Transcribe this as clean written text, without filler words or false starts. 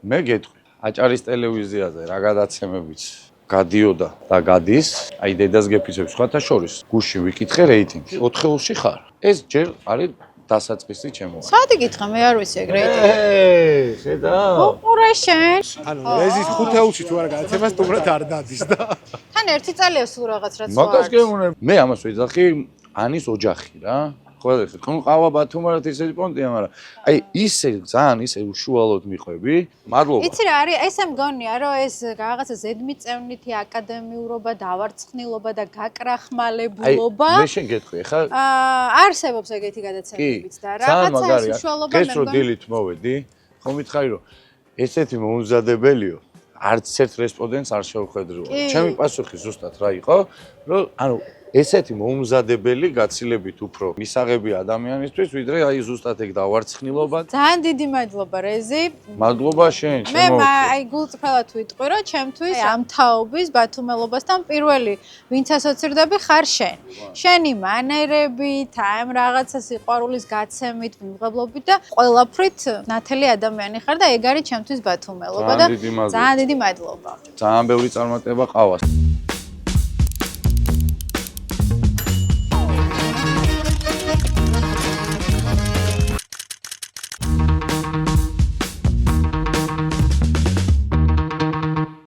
მე გეტყვი, აჭარის ტელევიზიაზე რა გადაცემებიც გადიოდა და გადის, აი დედას გეფიცებ სხვათა შორის, გუშინ ვიკითხე რეიტინგი, 4-ში ხარ. ეს ჯერ არის დასაწყისი ჩემო. საათი გითხრა, მე არ ვიცი ეგ რეიტინგი. ხედავ? უყურე შენ. ანუ ezis 5-ში თუ არ გადაცემას თუმრად არ დადის და. თან ერთი წალია სულ რაღაც რაც ვარ. მაგას გეუბნები. მე ამას ვეძახი, ანის ოჯახი რა. ყველაფერი. ხო ყავა ბათუმარად ისეთი პონტია, მაგრამ აი ისე ძალიან ისე უშუალოდ მიყვები. მადლობა. იცი რა არის? ესე მგონია, რომ ეს რაღაცა ზედმიწევნითი აკადემიურობა, დავარცხნილობა და გაკრახმალებულობა. აი მე შენ გეტყვი, ხა? არსებობს ეგეთი გადაცემებიც და რაღაცა ეს უშუალობა მე მგონი. დილით მოვედი, ხო მითხარი რომ ესეთი მომზადებელიო, არც ერთ რესპონდენტს არ შევხედრიო. ჩემი პასუხი ზუსტად რა იყო, რომ ანუ ესეთი მომზადებელი გაცილებით უფრო მისაღები ადამიანისთვის, ვიდრე აი ზუსტად ეგ დავარცხნილობა. ძალიან დიდი მადლობა რეზი. მადლობა შენ, მე აი გულწრფელად ვიტყვი, რომ ჩემთვის ამ თაობის ბათუმელობასთან პირველი ვინც ასოცირდები ხარ შენ. შენი მანერებით, ამ რაღაცა სიყვარულის გაცემით, მიმღებლობით და ყველაფრით ნათელი ადამიანი ხარ და ეგ არის ჩემთვის ბათუმელობა და ძალიან დიდი მადლობა. ძალიან ბევრი წარმატება ყავას.